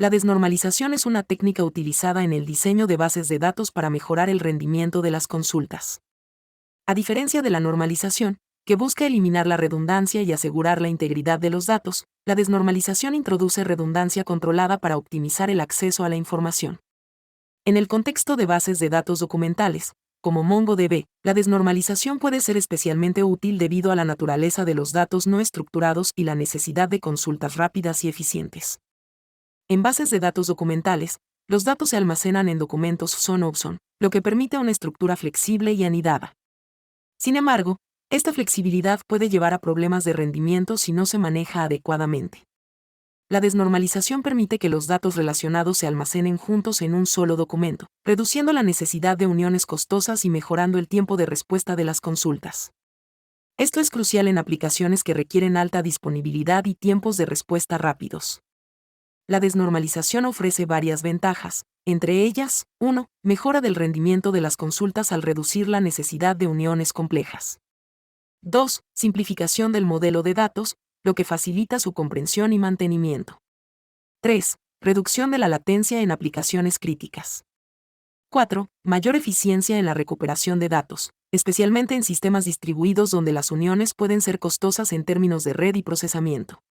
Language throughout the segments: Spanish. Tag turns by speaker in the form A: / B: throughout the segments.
A: La desnormalización es una técnica utilizada en el diseño de bases de datos para mejorar el rendimiento de las consultas. A diferencia de la normalización, que busca eliminar la redundancia y asegurar la integridad de los datos, la desnormalización introduce redundancia controlada para optimizar el acceso a la información. En el contexto de bases de datos documentales, como MongoDB, la desnormalización puede ser especialmente útil debido a la naturaleza de los datos no estructurados y la necesidad de consultas rápidas y eficientes. En bases de datos documentales, los datos se almacenan en documentos son-of-son, lo que permite una estructura flexible y anidada. Sin embargo, esta flexibilidad puede llevar a problemas de rendimiento si no se maneja adecuadamente. La desnormalización permite que los datos relacionados se almacenen juntos en un solo documento, reduciendo la necesidad de uniones costosas y mejorando el tiempo de respuesta de las consultas. Esto es crucial en aplicaciones que requieren alta disponibilidad y tiempos de respuesta rápidos. La desnormalización ofrece varias ventajas, entre ellas, 1. Mejora del rendimiento de las consultas al reducir la necesidad de uniones complejas. 2. Simplificación del modelo de datos, lo que facilita su comprensión y mantenimiento. 3. Reducción de la latencia en aplicaciones críticas. 4. Mayor eficiencia en la recuperación de datos, especialmente en sistemas distribuidos donde las uniones pueden ser costosas en términos de red y procesamiento.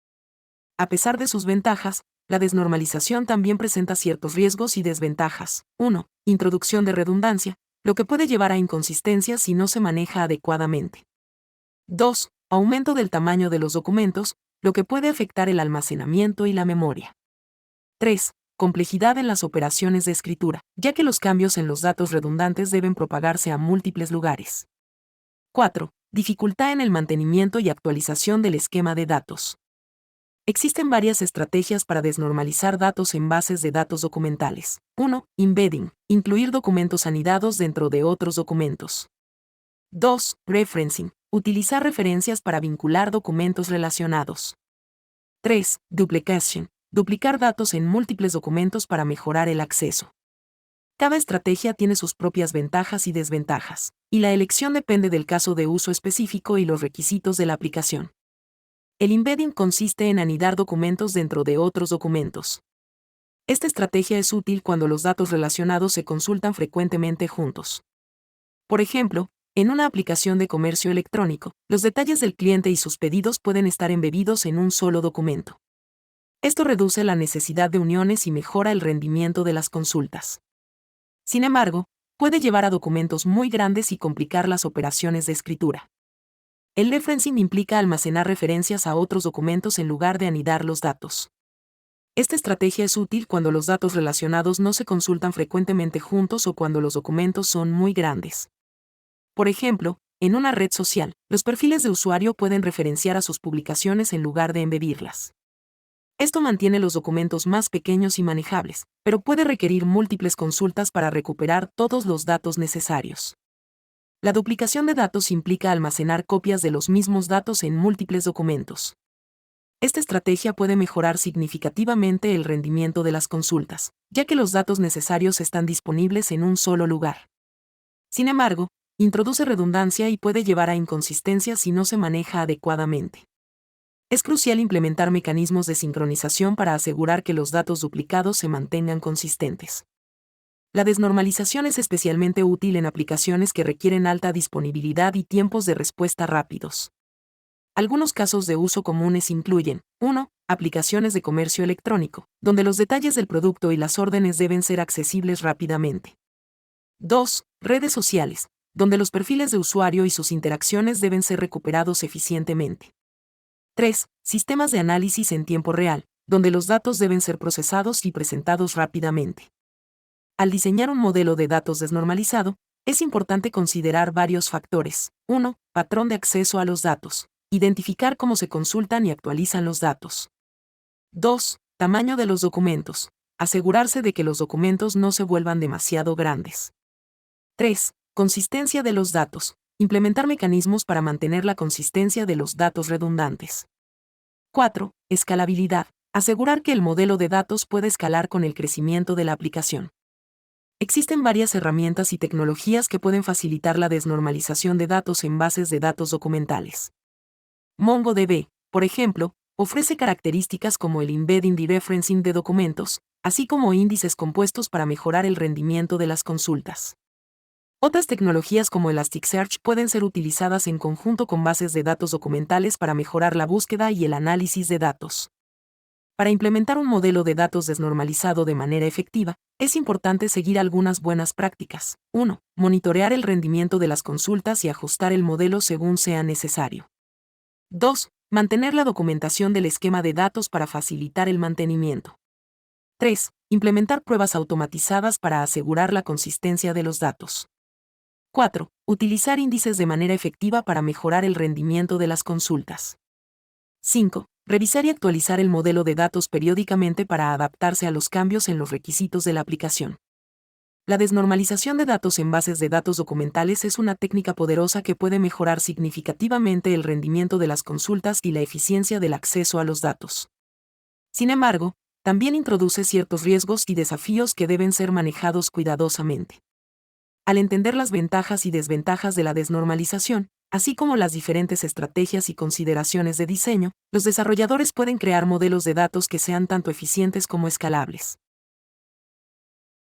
A: A pesar de sus ventajas, la desnormalización también presenta ciertos riesgos y desventajas. 1. Introducción de redundancia, lo que puede llevar a inconsistencias si no se maneja adecuadamente. 2. Aumento del tamaño de los documentos, lo que puede afectar el almacenamiento y la memoria. 3. Complejidad en las operaciones de escritura, ya que los cambios en los datos redundantes deben propagarse a múltiples lugares. 4. Dificultad en el mantenimiento y actualización del esquema de datos. Existen varias estrategias para desnormalizar datos en bases de datos documentales. 1. Embedding, incluir documentos anidados dentro de otros documentos. 2. Referencing, utilizar referencias para vincular documentos relacionados. 3. Duplication, duplicar datos en múltiples documentos para mejorar el acceso. Cada estrategia tiene sus propias ventajas y desventajas, y la elección depende del caso de uso específico y los requisitos de la aplicación. El embedding consiste en anidar documentos dentro de otros documentos. Esta estrategia es útil cuando los datos relacionados se consultan frecuentemente juntos. Por ejemplo, en una aplicación de comercio electrónico, los detalles del cliente y sus pedidos pueden estar embebidos en un solo documento. Esto reduce la necesidad de uniones y mejora el rendimiento de las consultas. Sin embargo, puede llevar a documentos muy grandes y complicar las operaciones de escritura. El referencing implica almacenar referencias a otros documentos en lugar de anidar los datos. Esta estrategia es útil cuando los datos relacionados no se consultan frecuentemente juntos o cuando los documentos son muy grandes. Por ejemplo, en una red social, los perfiles de usuario pueden referenciar a sus publicaciones en lugar de embebirlas. Esto mantiene los documentos más pequeños y manejables, pero puede requerir múltiples consultas para recuperar todos los datos necesarios. La duplicación de datos implica almacenar copias de los mismos datos en múltiples documentos. Esta estrategia puede mejorar significativamente el rendimiento de las consultas, ya que los datos necesarios están disponibles en un solo lugar. Sin embargo, introduce redundancia y puede llevar a inconsistencias si no se maneja adecuadamente. Es crucial implementar mecanismos de sincronización para asegurar que los datos duplicados se mantengan consistentes. La desnormalización es especialmente útil en aplicaciones que requieren alta disponibilidad y tiempos de respuesta rápidos. Algunos casos de uso comunes incluyen: 1. Aplicaciones de comercio electrónico, donde los detalles del producto y las órdenes deben ser accesibles rápidamente. 2. Redes sociales, donde los perfiles de usuario y sus interacciones deben ser recuperados eficientemente. 3. Sistemas de análisis en tiempo real, donde los datos deben ser procesados y presentados rápidamente. Al diseñar un modelo de datos desnormalizado, es importante considerar varios factores. 1. Patrón de acceso a los datos. Identificar cómo se consultan y actualizan los datos. 2. Tamaño de los documentos. Asegurarse de que los documentos no se vuelvan demasiado grandes. 3. Consistencia de los datos. Implementar mecanismos para mantener la consistencia de los datos redundantes. 4. Escalabilidad. Asegurar que el modelo de datos puede escalar con el crecimiento de la aplicación. Existen varias herramientas y tecnologías que pueden facilitar la desnormalización de datos en bases de datos documentales. MongoDB, por ejemplo, ofrece características como el embedding y referencing de documentos, así como índices compuestos para mejorar el rendimiento de las consultas. Otras tecnologías como Elasticsearch pueden ser utilizadas en conjunto con bases de datos documentales para mejorar la búsqueda y el análisis de datos. Para implementar un modelo de datos desnormalizado de manera efectiva, es importante seguir algunas buenas prácticas. 1. Monitorear el rendimiento de las consultas y ajustar el modelo según sea necesario. 2. Mantener la documentación del esquema de datos para facilitar el mantenimiento. 3. Implementar pruebas automatizadas para asegurar la consistencia de los datos. 4. Utilizar índices de manera efectiva para mejorar el rendimiento de las consultas. 5. Revisar y actualizar el modelo de datos periódicamente para adaptarse a los cambios en los requisitos de la aplicación. La desnormalización de datos en bases de datos documentales es una técnica poderosa que puede mejorar significativamente el rendimiento de las consultas y la eficiencia del acceso a los datos. Sin embargo, también introduce ciertos riesgos y desafíos que deben ser manejados cuidadosamente. Al entender las ventajas y desventajas de la desnormalización, así como las diferentes estrategias y consideraciones de diseño, los desarrolladores pueden crear modelos de datos que sean tanto eficientes como escalables.